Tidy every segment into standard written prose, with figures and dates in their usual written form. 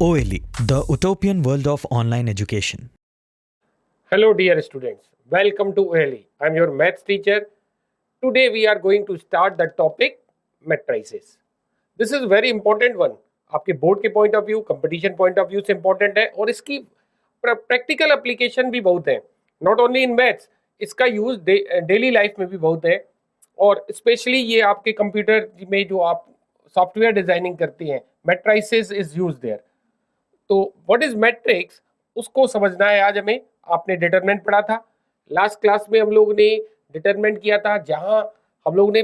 OLE, the utopian world of online education. Hello dear students, welcome to OLE. I am your maths teacher. Today we are going to start the topic matrices. This is very important one. आपके board के point of view, competition point of view से important है और इसकी practical application भी बहुत है. Not only in maths, इसका यूज डेली लाइफ में भी बहुत है और स्पेशली ये आपके कंप्यूटर में जो आप सॉफ्टवेयर डिजाइनिंग करती हैं, मैट्राइसेस इज यूज देयर. तो व्हाट इज मैट्रिक्स, उसको समझना है आज हमें. आपने डिटरमिनेंट पढ़ा था लास्ट क्लास में, हम लोग ने डिटरमिनेंट किया था, जहां हम लोग ने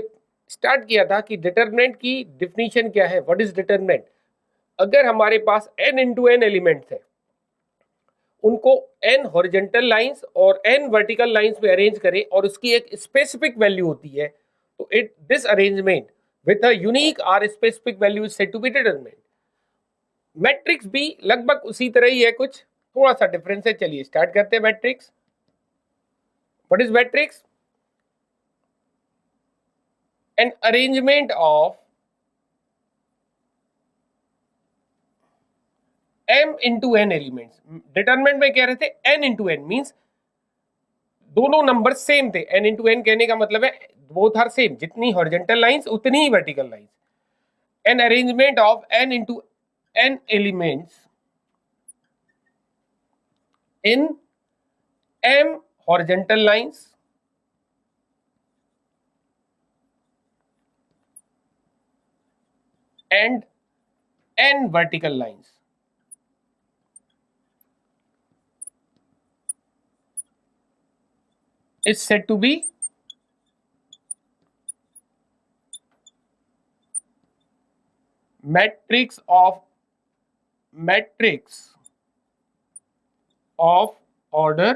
स्टार्ट किया था कि डिटरमिनेंट की डिफिनीशन क्या है. What is determinant? अगर हमारे पास n इंटू एन एलिमेंट्स है, उनको n हॉरिजेंटल लाइंस और n वर्टिकल लाइंस में अरेंज करें और उसकी एक स्पेसिफिक वैल्यू होती है, तो it this arrangement with a unique or specific value is said to be determinant. Matrix भी लगभग उसी तरह ही है, कुछ थोड़ा सा डिफरेंस है. चलिए स्टार्ट करते हैं. Matrix, what is matrix? An arrangement of m into n elements. Determinant में कह रहे थे n इंटू एन मीन्स दोनों नंबर सेम थे. n इंटू एन कहने का मतलब है बोथ आर सेम, जितनी हॉरिजेंटल लाइंस उतनी ही vertical lines. An arrangement of n into n elements in m horizontal lines and n vertical lines is said to be matrix of order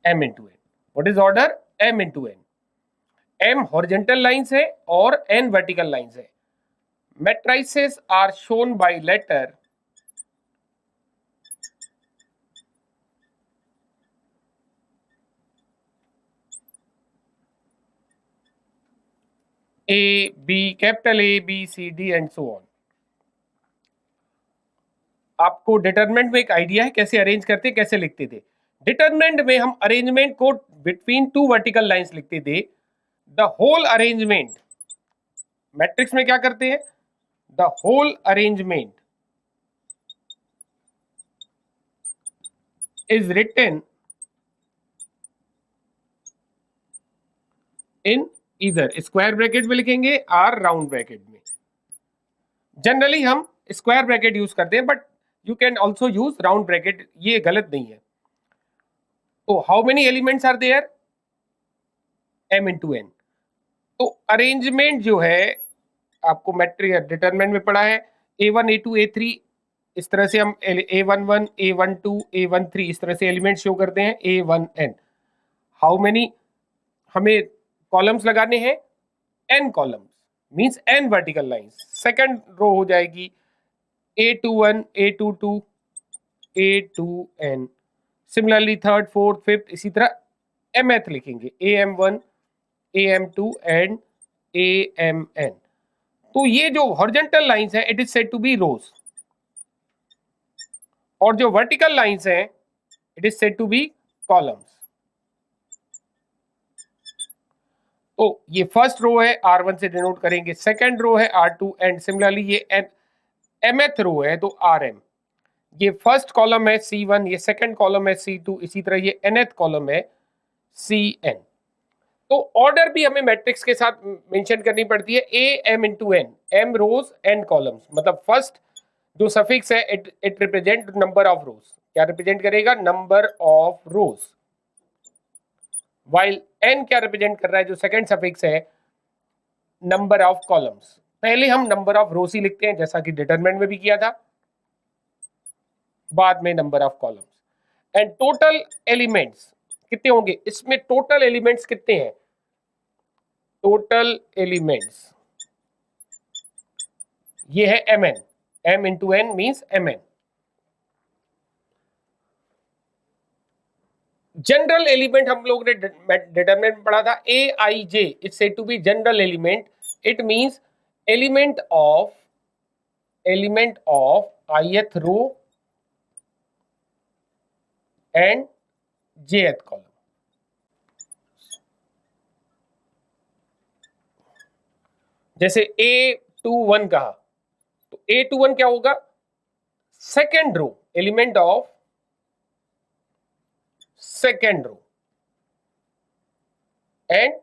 m into n. What is order? m into n. m horizontal lines है और n vertical lines है. Matrices are shown by letter A, B, capital A, B, C, D and so on. आपको determinant में एक idea है कैसे arrange करते, कैसे लिखते थे. डिटरमिनेंट में हम अरेंजमेंट को बिटवीन टू वर्टिकल लाइंस लिखते थे. द होल अरेंजमेंट, मैट्रिक्स में क्या करते हैं, the whole arrangement is written in इधर स्क्वायर ब्रैकेट में लिखेंगे और राउंड ब्रैकेट में. जनरली हम स्क्वायर ब्रैकेट यूज करते हैं, but you can also use round bracket, ये गलत नहीं है. तो how many elements are there? m into n. तो अरेंजमेंट जो है आपको मैट्रिक्स डिटरमिनेंट में पढ़ा है, a1 a2 a3, इस तरह से हम a11 a12 a13 इस तरह से एलिमेंट शो करते हैं. a1n, हाउ मेनी हमें कॉलम्स लगाने हैं? n columns means n vertical lines. Second row हो जाएगी a21 a22 a2n. Similarly third fourth fifth इसी तरह mth लिखेंगे am1 am2 एंड amn. तो ये जो हॉरिजॉन्टल लाइंस है it is said to be rows, और जो वर्टिकल लाइंस हैं it is said to be columns. तो ये फर्स्ट रो है, r1 से डिनोट करेंगे, सेकंड रो है r2 एंड सिमिलरली ये mth रो है तो rm. ये फर्स्ट कॉलम है c1, ये सेकंड कॉलम है c2, इसी तरह ये nth कॉलम है cn. तो ऑर्डर भी हमें मैट्रिक्स के साथ मेंशन करनी पड़ती है. a m into n, m rows n columns, मतलब फर्स्ट जो सफिक्स है it represent number of rows. क्या रिप्रेजेंट करेगा? Number of rows. While n क्या रिप्रेजेंट कर रहा है, जो सेकंड सफिक्स है, नंबर ऑफ कॉलम्स. पहले हम नंबर ऑफ रोज ही लिखते हैं जैसा कि डिटरमिनेंट में भी किया था, बाद में number of columns. And total elements कितने होंगे इसमें? टोटल एलिमेंट्स कितने हैं? टोटल एलिमेंट्स ये है mn, m into n means mn. General element हम लोग ने डिटरमिनेंट पढ़ा था, a i j is said to be general element. It means element of element of ith row and jth column. जैसे A21 कहा तो A21 क्या होगा, second row, element of second row and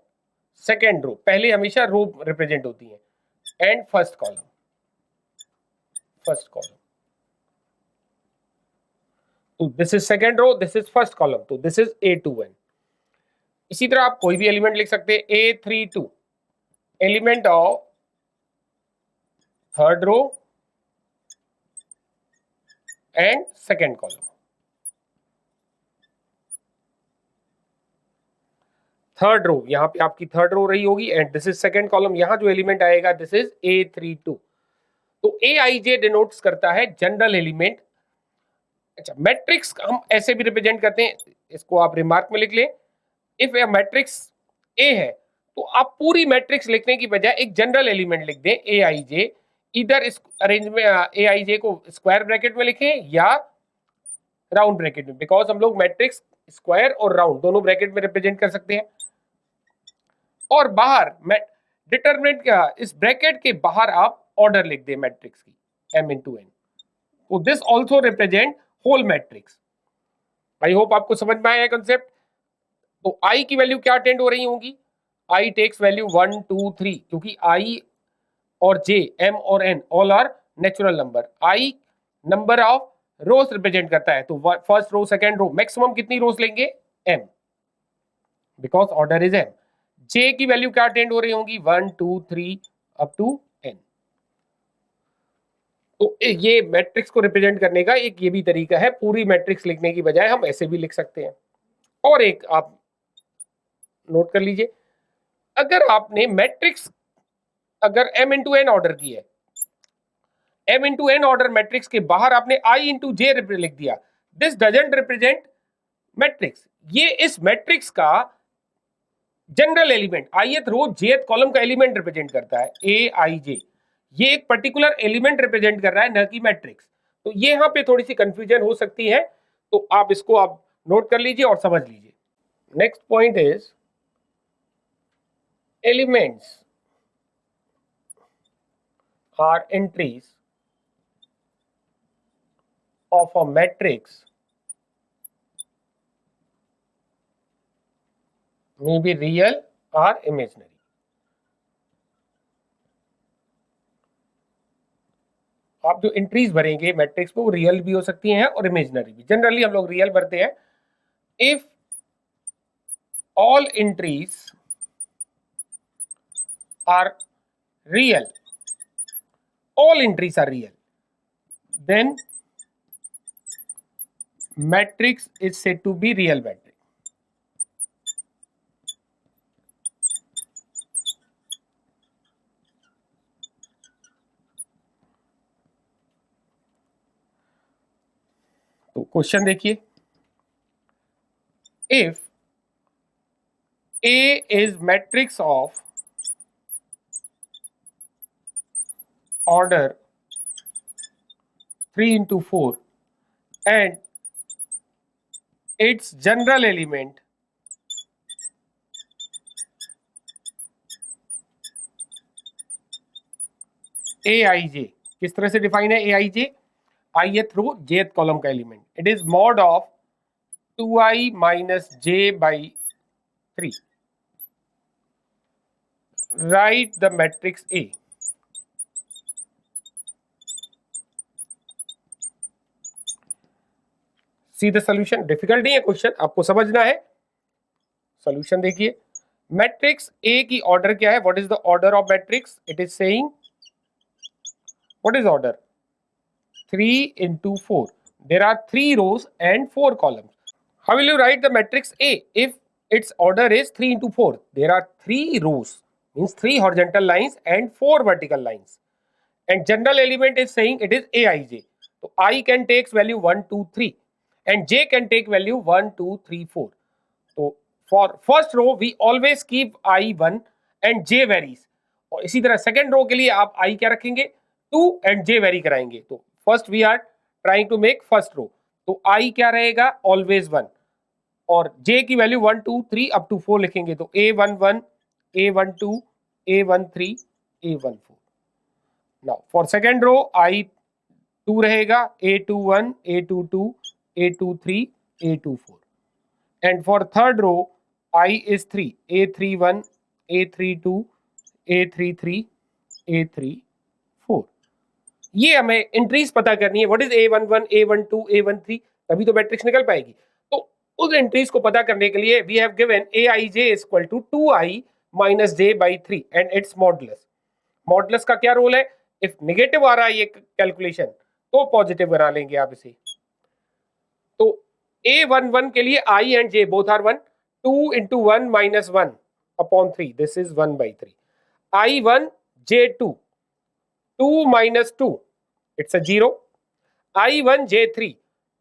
second row, पहले हमेशा row represent होती है, and first column, first column. तो this is second row, this is first column, तो दिस इज A21। इसी तरह आप कोई भी एलिमेंट लिख सकते हैं, A32 element of third row and second column. Third row, यहां पे आपकी थर्ड रो रही होगी and this is second column, यहां जो एलिमेंट आएगा दिस इज A32। तो Aij डिनोट्स करता है जनरल एलिमेंट। अच्छा, मैट्रिक्स हम ऐसे भी रिप्रेजेंट करते हैं, इसको आप रिमार्क में लिख ले, इफ ए मैट्रिक्स ए है तो आप पूरी मैट्रिक्स लिखने की बजाय एक जनरल एलिमेंट लिख दें Aij, इधर इस अरेंज में Aij को स्क्वायर ब्रैकेट में लिखें या राउंड ब्रैकेट में, बिकॉज हम लोग मैट्रिक्स स्क्वायर और राउंड दोनों ब्रैकेट में रिप्रेजेंट कर सकते हैं। और बाहर डिटरमिनेंट क्या, इस ब्रैकेट के बाहर आप ऑर्डर लिख दें मैट्रिक्स की m×n, तो this also represent whole matrix. I hope आपको समझ में आया कंसेप्ट। तो i की वैल्यू क्या अटेंड हो रही होंगी, i टेक्स वैल्यू 1 2 3, क्योंकि i और j, m और n all are natural number. i number of rows represent करता है, तो first row second row maximum कितनी रोज लेंगे, m, because order is m। j की वैल्यू क्या अटेंड हो रही होंगी, 1 2 3 अप टू n। तो ये मैट्रिक्स को रिप्रेजेंट करने का एक ये भी तरीका है, पूरी मैट्रिक्स लिखने की बजाय हम ऐसे भी लिख सकते हैं। और एक आप नोट कर लीजिए, अगर आपने मैट्रिक्स अगर m×n ऑर्डर की है, m×n ऑर्डर मैट्रिक्स के बाहर आपने i×j लिख दिया, दिस डजंट रिप्रेजेंट मैट्रिक्स। ये इस मैट्रिक्स का जनरल एलिमेंट ith रो jth कॉलम का एलिमेंट रिप्रेजेंट करता है, Aij, ये एक पर्टिकुलर एलिमेंट रिप्रेजेंट कर रहा है, न कि मैट्रिक्स। तो ये यहां पे थोड़ी सी कंफ्यूजन हो सकती है, तो आप इसको आप नोट कर लीजिए और समझ लीजिए। Next point is elements are entries of a matrix may be real or imaginary। आप जो एंट्रीज भरेंगे मैट्रिक्स पे वो रियल भी हो सकती हैं और इमेजिनरी भी। जनरली हम लोग रियल भरते हैं। If all entries are real, all entries are real, then matrix is said to be real matrix। तो क्वेश्चन देखिए, if A is matrix of order 3×4 and its general element Aij, किस तरह से define है Aij, ith रो jth column का element, it is mod of 2i minus j by 3, write the matrix A। See the solution. Difficult नहीं है question, आपको समझना है। सोल्यूशन देखिए, मैट्रिक्स ए की ऑर्डर क्या है, what is the order of matrix, it is saying what is order 3×4, there are 3 rows and 4 columns। How will you write the matrix A if its order is 3×4, there are 3 rows, means 3 horizontal lines and 4 vertical lines, and general element is saying it is Aij, so I can take value 1 2 3 and j can take value 1 2 3 4। so for first row we always keep I 1 and j varies, और इसी तरह second row के लिए आप I क्या रखेंगे 2 and j vary कराएंगे। तो first we are trying to make first row, तो i क्या रहेगा, ऑलवेज 1, और j की वैल्यू 1 2 3 अप टू 4 लिखेंगे, तो a11 a12 a13 a14। Now for second row i2 रहेगा, a21 a22 a23 a24, and for third row I is 3, a31 a32 a33 a34। ये हमें एंट्रीज पता करनी है, what is a11 a12 a13, तभी तो मैट्रिक्स निकल पाएगी। तो उस एंट्रीज को पता करने के लिए we have given aij is equal to 2i minus j by 3 and its modulus. Modulus का क्या रोल है, इफ नेगेटिव आ रहा है ये कैलकुलेशन तो पॉजिटिव बना लेंगे आप इसे। तो a11 के लिए i and j both are 1, 2 into 1 minus 1 upon 3, this is 1 by 3, i1 j2 2 minus 2 it's a 0, i1 j3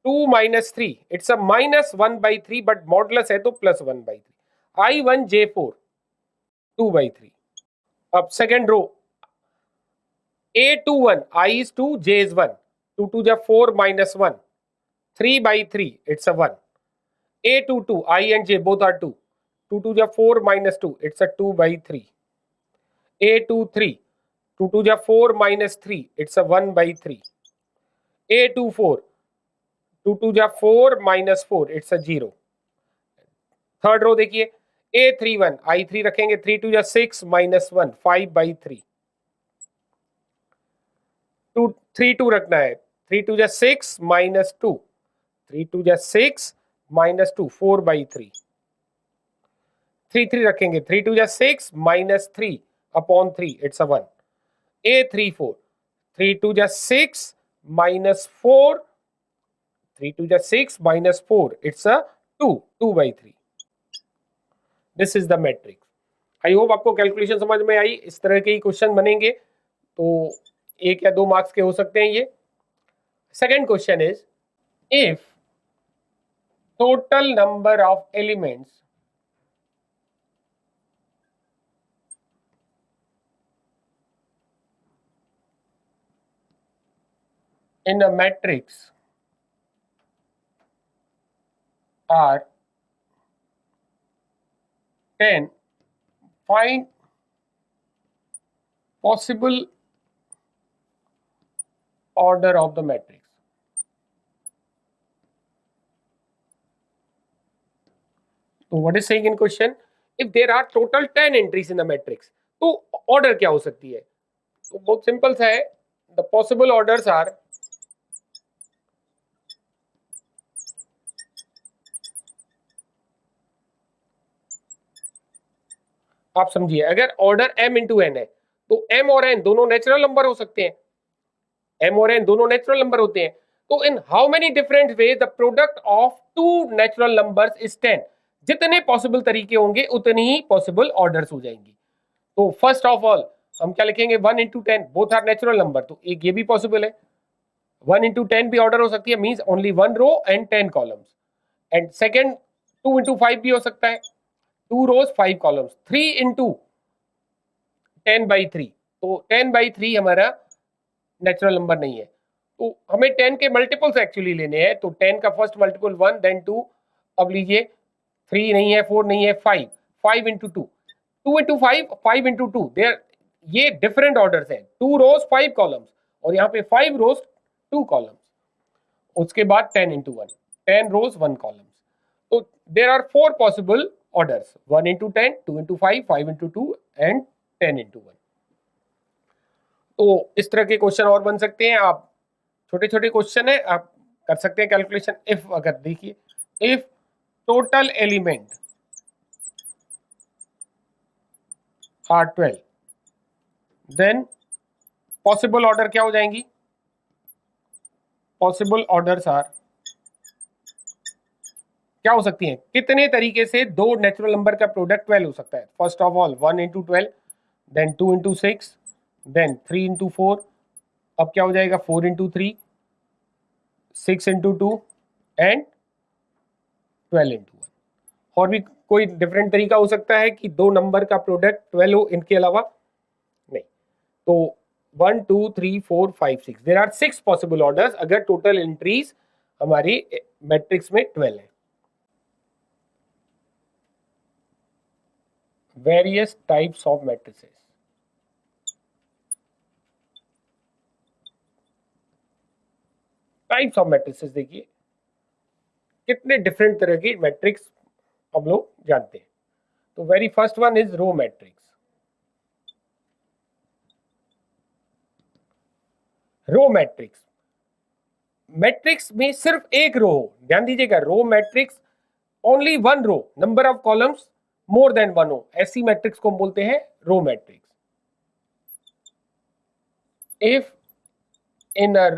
2 minus 3 it's a minus 1 by 3 but modulus है तो plus 1 by 3, i1 j4 2 by 3। अब second row a21 i is 2 j is 1, 2 2 जा 4 minus 1 3 by 3 it's a 1, a22 I and j both are 2, 2 2 ja 4 minus 2 it's a 2 by 3, a23 2 2 ja 4 minus 3 it's a 1 by 3, a24 2 2 ja 4 minus 4 it's a 0। Third row देखिए a31 i3 रखेंगे, 3 2 ja 6 minus 1 5 by 3, 2 3 2 रखना है, 3 2 ja 6 minus 2 3 2 ja 6 minus 2 4 by 3, 3 3 रखेंगे, 3 2 जा 6 minus 3 upon 3 it's a 1, a34 3 2 जा 6 minus 4 3 2 जा 6 minus 4 it's a 2 2 by 3। this is the matrix। I hope आपको calculation समझ में आई। इस तरह के ही क्वेश्चन बनेंगे तो 1 या 2 मार्क्स के हो सकते हैं ये। Second question is if total number of elements in a matrix are 10, find possible order of the matrix। तो what is saying in question, if there are total 10 entries in the matrix तो order क्या हो सकती है, तो बहुत simple सा है, the possible orders are आप समझिए, अगर ऑर्डर m इंटू n है तो m और n दोनों नेचुरल नंबर हो सकते हैं, m और n दोनों नेचुरल नंबर होते हैं, तो in how many different way the product of two natural numbers is 10, जितने पॉसिबल तरीके होंगे उतनी ही पॉसिबल ऑर्डर्स हो जाएंगी। तो फर्स्ट ऑफ ऑल हम क्या लिखेंगे, 1 into 10 both are natural number, तो एक ये भी पॉसिबल है, 1 इंटू 10 भी ऑर्डर हो सकती है, means only 1 row and 10 columns, and second 2 into 5 भी हो सकता है, 2 rows 5 columns, 3 into 10 by 3, तो 10 by 3 हमारा नेचुरल नंबर नहीं है, तो हमें 10 के मल्टीपल्स एक्चुअली लेने हैं, तो 10 का फर्स्ट मल्टीपल 1 देन 2, अब लीजिए 3 नहीं है 4 नहीं है 5, 5 into 2, 2 into 5 5 into 2, देयर ये डिफरेंट ऑर्डर्स हैं, 2 rows 5 columns और यहाँ पे 5 rows 2 columns, उसके बाद 10 into 1 10 rows 1 columns, तो there are 4 possible orders, 1 into 10, 2 into 5, 5 into 2 and 10 into 1। तो इस तरह के क्वेश्चन और बन सकते हैं, आप छोटे छोटे क्वेश्चन है आप कर सकते हैं कैलकुलेशन। इफ अगर देखिए, if total element are 12 then possible order क्या हो जाएंगी, पॉसिबल ऑर्डर्स आर क्या हो सकती हैं, कितने तरीके से दो नेचुरल नंबर का प्रोडक्ट 12 हो सकता है। First of all 1 into 12, then 2 into 6, then 3 into 4, अब क्या हो जाएगा 4 इंटू 3, 6 इंटू 2 एंड 12 इंटू 1। और भी कोई डिफरेंट तरीका हो सकता है कि दो नंबर का प्रोडक्ट 12 हो इनके अलावा नहीं। तो 1 2 3 4 5 6 देयर आर 6 पॉसिबल ऑर्डर्स अगर टोटल एंट्रीज हमारी मैट्रिक्स में 12 है। Various types of matrices, types of matrices देखिए कितने डिफरेंट तरह की मैट्रिक्स हम लोग जानते हैं। तो very first one is row matrix. Row matrix, matrix में सिर्फ एक रो हो, ध्यान दीजिएगा, row matrix only one row, number of columns more than one हो, ऐसी मैट्रिक्स को हम बोलते हैं row matrix. If in a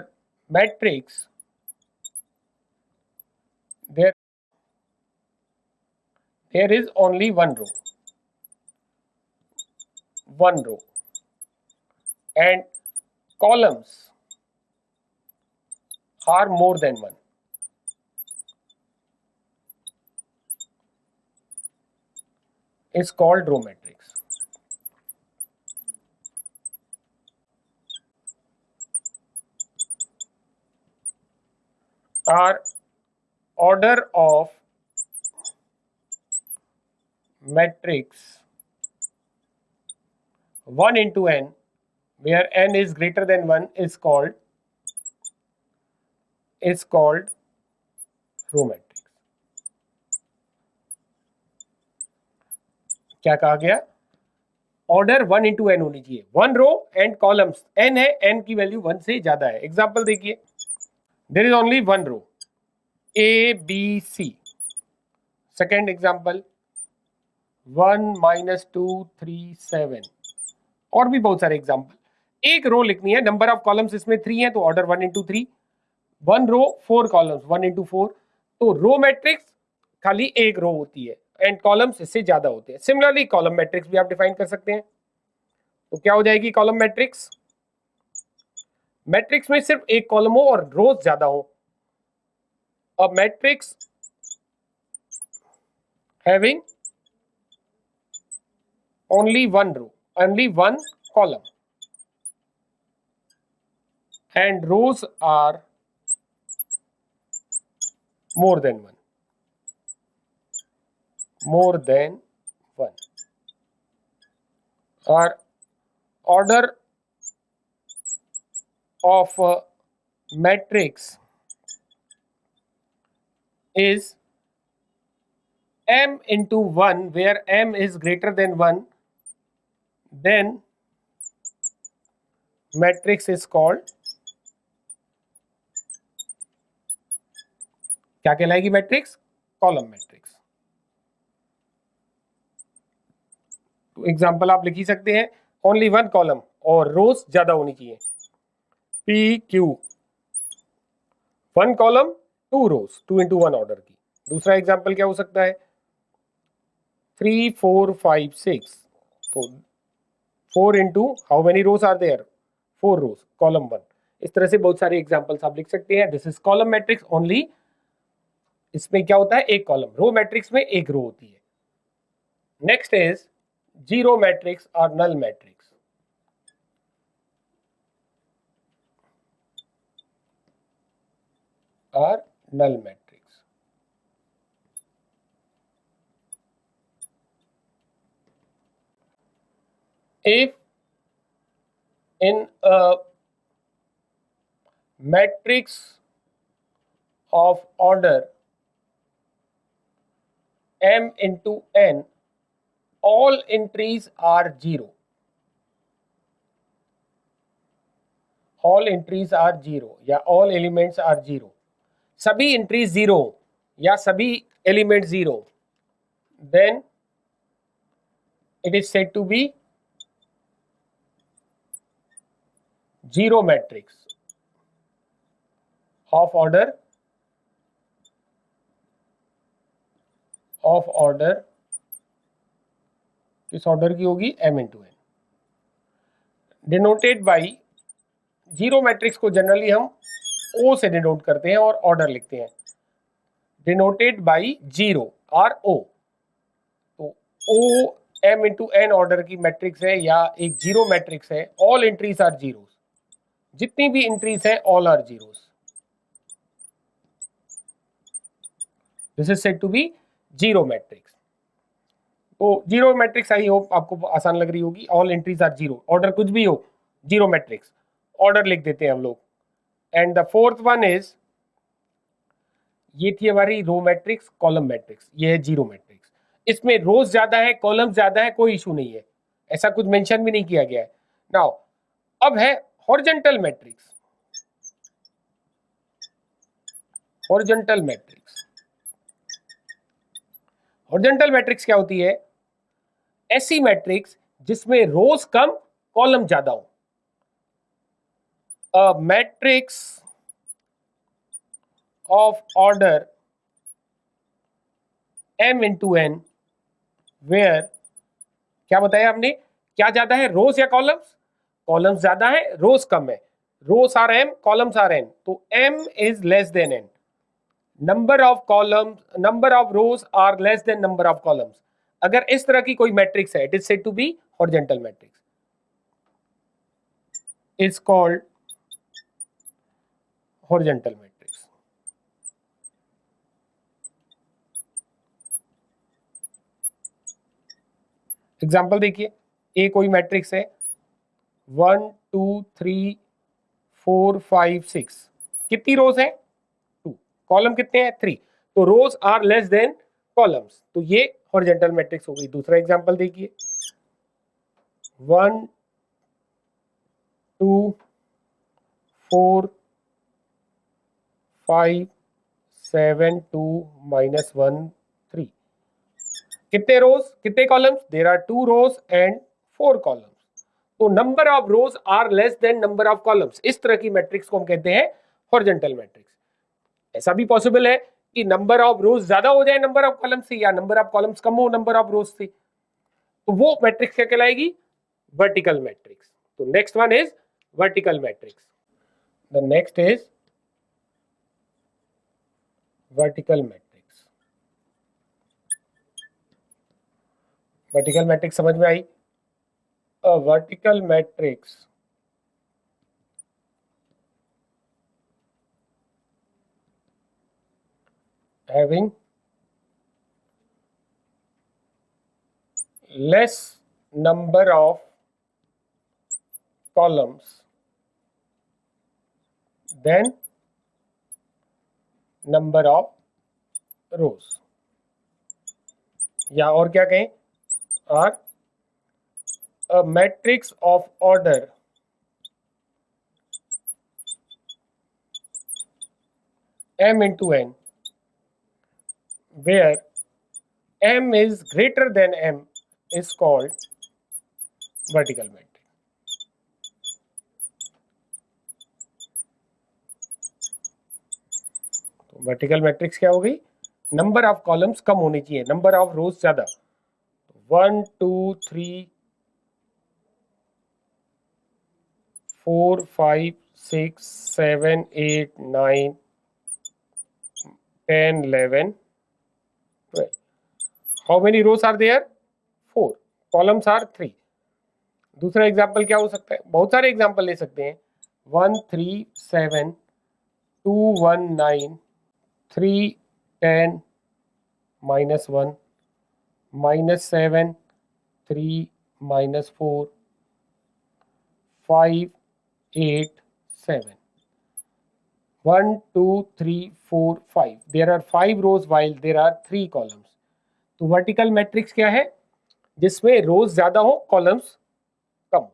matrix there is only one row and columns are more than one, is called row matrix. Our order of matrix 1 into n, where n is greater than 1, is called row matrix. क्या कहा गया? Order 1 into n होनी चाहिए, one row and columns n है, n की value 1 से ज्यादा है। एग्जांपल देखिए, there is only one row a b c। Second example 1 -2 3 7, और भी बहुत सारे एग्जांपल। एक रो लिखनी है, नंबर ऑफ कॉलम्स इसमें 3 है तो order 1 into 3, one row 4 columns 1 into 4, तो रो मैट्रिक्स खाली एक रो होती है एंड कॉलम्स इससे ज्यादा होते हैं। सिमिलरली कॉलम मैट्रिक्स भी आप डिफाइन कर सकते हैं। तो क्या हो जाएगी कॉलम मैट्रिक्स? मैट्रिक्स में सिर्फ एक कॉलम हो और रोज ज्यादा हो। A matrix having only one row, only one column, and rows are more than one, or order of a matrix is m into 1, where m is greater than 1, then matrix is called, क्या कहलाएगी matrix? Column matrix. तो example आप लिख ही सकते हैं, only one column और रोज ज्यादा होनी चाहिए, पी क्यू, वन कॉलम 2 रोज, 2 into 1 ऑर्डर की। दूसरा एग्जांपल क्या हो सकता है? 3 4 5 6, तो 4 into how many rows are there? 4 rows, column 1। इस तरह से बहुत सारे एग्जांपल्स आप लिख सकते हैं। This is column matrix only. इसमें क्या होता है? एक कॉलम। रो मैट्रिक्स में एक रो होती है। नेक्स्ट इज जीरो मैट्रिक्स और नल मैट्रिक्स। और null matrix, if in a matrix of order m into n, all entries are zero, all entries are zero या all elements are zero, सभी entries zero या सभी element zero, then it is said to be zero matrix of order किस order की होगी? m into n, denoted by, zero matrix को generally हम o से डिनोट करते हैं और ऑर्डर लिखते हैं, denoted by zero or o। तो o m into n order की मैट्रिक्स है या एक जीरो मैट्रिक्स है, ऑल एंट्रीज आर जीरोस। जितनी भी एंट्रीज हैं all are zeros. This is said to be zero matrix. तो जीरो मैट्रिक्स आई होप आपको आसान लग रही होगी। All entries are zero, order कुछ भी हो, जीरो मैट्रिक्स, ऑर्डर लिख देते हैं हम लोग। And the fourth one is, ये थी हमारी रो मैट्रिक्स, कॉलम मैट्रिक्स, ये है जीरो मैट्रिक्स। इसमें रोज ज्यादा है, कॉलम ज्यादा है, कोई इशू नहीं है, ऐसा कुछ मेंशन भी नहीं किया गया है। नाउ अब है horizontal matrix. Horizontal matrix, horizontal matrix क्या होती है? ऐसी मैट्रिक्स जिसमें रोज कम, कॉलम ज्यादा हो। A matrix of order m into n where, क्या बताया हमने, क्या ज्यादा है, रोज या कॉलम्स? कॉलम्स ज्यादा है, रोज कम है। Rows are m, columns are n, तो m is less than n। Number of columns, number of rows are less than number of columns. अगर इस तरह की कोई मैट्रिक्स है, it is said to be horizontal matrix, is called horizontal matrix. Example देखिए, ए कोई मैट्रिक्स है, 1 2 3 4 5 6, कितनी रोज है? 2, कॉलम कितने हैं? 3, तो रोज आर लेस देन कॉलम्स, तो ये हॉरिजॉन्टल मैट्रिक्स हो गई। दूसरा एग्जांपल देखिए, 1 2 4 5 7 2 -1 3, कितने रोज, कितने columns? There are 2 rows and 4 columns, तो number of rows are less than number of columns. इस तरह की मैट्रिक्स को हम कहते हैं हॉरिजॉन्टल मैट्रिक्स। ऐसा भी पॉसिबल है कि नंबर ऑफ रोज ज्यादा हो जाए नंबर ऑफ कॉलम्स से, या नंबर ऑफ कॉलम्स कम हो नंबर ऑफ रोज से, तो वो मैट्रिक्स क्या कहलाएगी? Vertical matrix. तो next one is vertical matrix. The next is vertical matrix. Vertical matrix समझ में आई? A vertical matrix having less number of columns than number of rows, या और क्या कहें, or a matrix of order m into n where m is greater than m is called vertical matrix. तो vertical matrix क्या हो गई? Number of columns कम होनी चाहिए, नंबर ऑफ रोज ज्यादा। 1 2 3 4 5 6 7 8 9 10 11 12. How many rows are there? 4. Columns are 3. दूसरा example क्या हो सकता है? बहुत सारे एग्जाम्पल ले सकते हैं। 1 3 7 2 1 9 3 10 -1 -7 3 -4 5 8 7 1 2 3 4 5, there are 5 rows while there are 3 columns. तो वर्टिकल मैट्रिक्स क्या है? जिसमें रोज ज्यादा हो, कॉलम्स कम।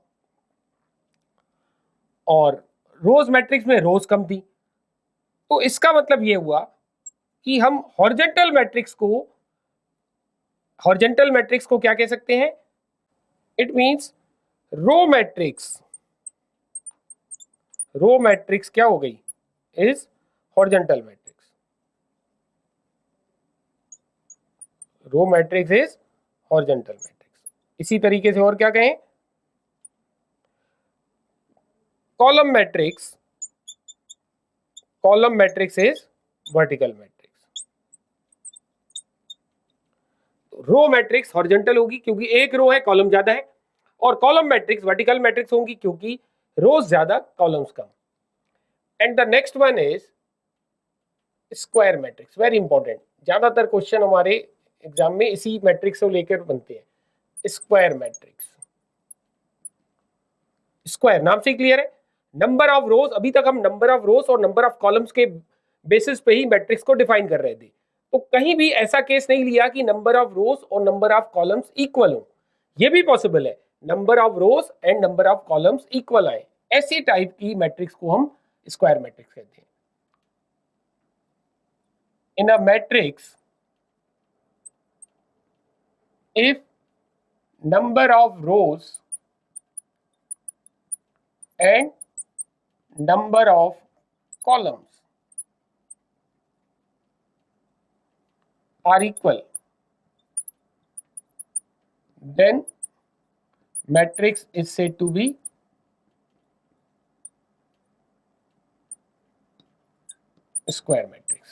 और रोज मैट्रिक्स में रोज कम थी, तो इसका मतलब ये हुआ कि हम हॉरिजॉन्टल मैट्रिक्स को क्या कह सकते हैं? इट मींस रो मैट्रिक्स क्या हो गई? Is horizontal matrix. Row matrix is horizontal matrix. इसी तरीके से और क्या कहें? Column matrix is vertical matrix. Row matrix horizontal होगी क्योंकि एक रो है, कॉलम ज्यादा है, और कॉलम मैट्रिक्स वर्टिकल मैट्रिक्स होंगी क्योंकि रोज ज्यादा columns come. And the next one is square matrix, very important. ज्यादातर क्वेश्चन हमारे एग्जाम में इसी मैट्रिक्स को लेकर बनते हैं। स्क्वायर मैट्रिक्स, स्क्वायर नाम से क्लियर है, नंबर ऑफ रोज। अभी तक हम नंबर ऑफ रोज और नंबर ऑफ कॉलम्स के बेसिस पे ही मैट्रिक्स को डिफाइन कर रहे थे। तो कहीं भी ऐसा केस नहीं लिया कि नंबर ऑफ रोज और नंबर ऑफ कॉलम्स इक्वल हो। ये भी पॉसिबल है, number of rows and number of columns equal आए। ऐसी टाइप की मैट्रिक्स को हम स्क्वायर मैट्रिक्स कहते हैं। In a matrix, if number of rows and number of columns are equal, then matrix is said to be square matrix.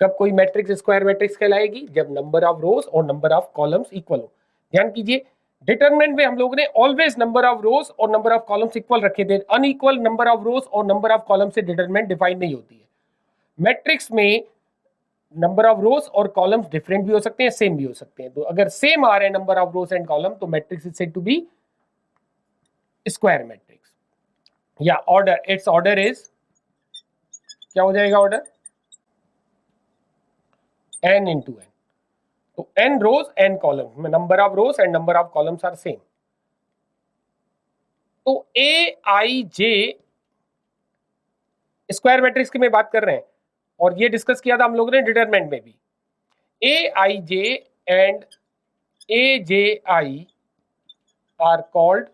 कब कोई matrix square matrix कहलाएगी? जब नंबर ऑफ रोज और नंबर ऑफ कॉलम्स इक्वल हो। ध्यान कीजिए, डिटरमिनेंट में हम लोगों ने ऑलवेज नंबर ऑफ रोज और नंबर ऑफ कॉलम्स इक्वल रखे थे। अनइक्वल नंबर ऑफ रोज और नंबर ऑफ कॉलम से डिटरमिनेंट डिफाइन नहीं होती है। मैट्रिक्स में नंबर ऑफ रोज और कॉलम्स डिफरेंट भी हो सकते हैं, सेम भी हो सकते हैं। तो अगर सेम आ रहे हैं number of rows and column, तो matrix is said to be square matrix. या ऑर्डर, इट्स ऑर्डर इज, क्या हो जाएगा ऑर्डर? n into n. तो n rows n columns में number of rows and number of columns are same. तो a i J square matrix की मैं बात कर रहे हैं, और ये डिस्कस किया था हम लोगों ने डिटरमिनेंट में भी। A i j and a j i are called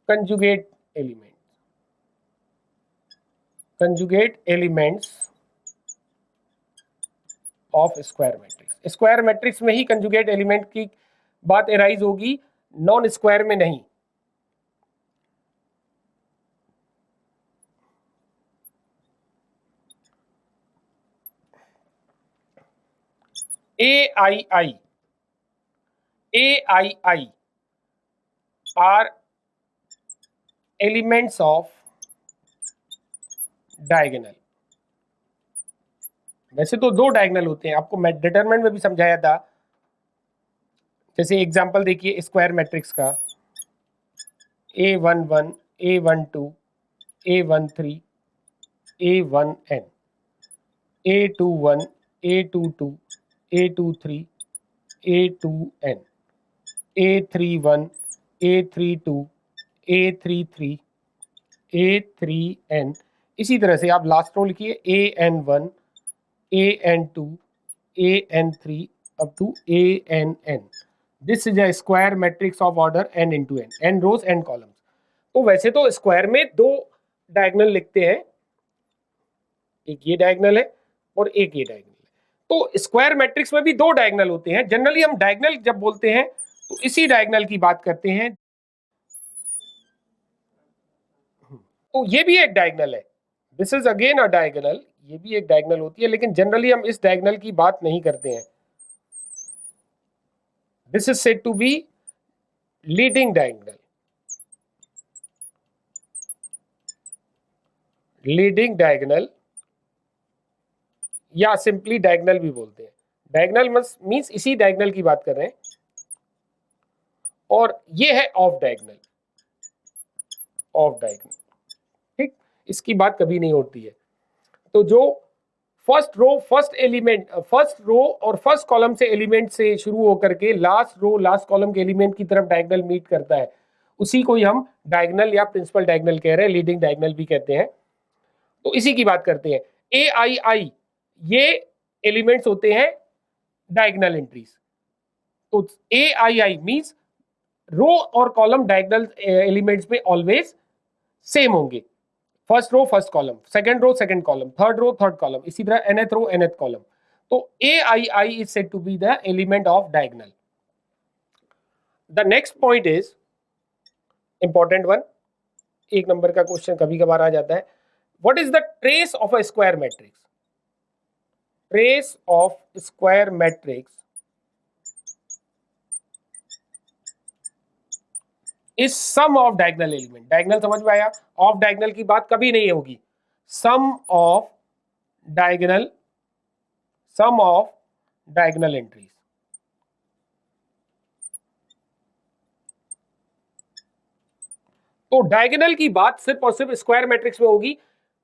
conjugate element, conjugate elements of square matrix. Square matrix में ही कंजुगेट एलिमेंट की बात एराइज होगी, नॉन स्क्वायर में नहीं। AII are elements of diagonal। वैसे तो दो डायगोनल होते हैं, आपको मैं डिटरमिनेंट में भी समझाया था। जैसे एग्जांपल देखिए स्क्वायर मैट्रिक्स का, A11, A12, A13, A1n, A21, A22, A23, A2n, A31, A32, A33, A3n। इसी तरह से आप लास्ट रो लिखिए AN1, AN2, AN3 up to ANN। This is a square matrix of order n into n, n rows n columns। तो वैसे तो square में दो डायगोनल लिखते हैं, एक ये डायगोनल है और एक ये डायगोनल है। तो स्क्वायर मैट्रिक्स में भी दो डायगोनल होते हैं। जनरली हम डायगोनल जब बोलते हैं तो इसी डायगोनल की बात करते हैं। तो ये भी एक डायगोनल है, this is again a diagonal, ये भी एक डायगोनल होती है, लेकिन जनरली हम इस डायगोनल की बात नहीं करते हैं। This is said to be leading diagonal, leading diagonal या सिंपली डायगोनल भी बोलते हैं। डायगोनल मींस इसी डायगोनल की बात कर रहे हैं, और ये है ऑफ डायगोनल, ऑफ डायगोनल। ठीक, इसकी बात कभी नहीं होती है। तो जो first row first element, first row और फर्स्ट कॉलम से एलिमेंट से शुरू होकर के लास्ट रो लास्ट कॉलम के एलिमेंट की तरफ डायगोनल मीट करता है, उसी को ही हम डायगोनल या प्रिंसिपल डायगोनल कह रहे हैं, लीडिंग डायगोनल भी कहते हैं। तो इसी की बात करते हैं। ए आई आई ये एलिमेंट्स होते हैं डायगोनल एंट्रीज। तो a i I means row और कॉलम डायगोनल एलिमेंट्स में ऑलवेज सेम होंगे। First row first column, second row second column, third row third column, इसी तरह nth रो nth कॉलम। तो a i i is said to be the element of diagonal. The next point is important one, एक number का question कभी कभार आ जाता है। What is the trace of a square matrix? Trace of square matrix is some of diagonal element. Diagonal समझ में आया, ऑफ डायगोनल की बात कभी नहीं होगी। सम ऑफ डायगोनल एंट्रीज। तो डायगोनल की बात सिर्फ और सिर्फ स्क्वायर मैट्रिक्स में होगी।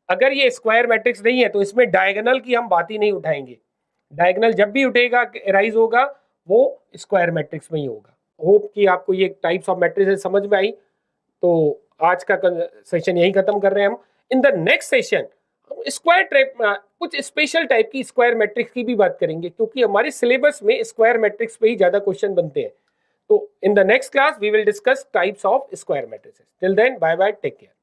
अगर ये स्क्वायर मैट्रिक्स नहीं है तो इसमें डायगोनल की हम बात ही नहीं उठाएंगे। डायगोनल जब भी उठेगा, राइज होगा, वो स्क्वायर मैट्रिक्स में ही होगा। होप कि आपको ये टाइप्स ऑफ मैट्रिसेस समझ में आई। तो आज का सेशन यही खत्म कर रहे हैं हम। In the next session square type, कुछ स्पेशल टाइप की स्क्वायर मैट्रिक्स की भी बात करेंगे, क्योंकि हमारे सिलेबस में स्क्वायर मैट्रिक्स पे ही ज्यादा क्वेश्चन बनते हैं। तो in the next class we will discuss types of square matrices. Till then, bye bye, take care.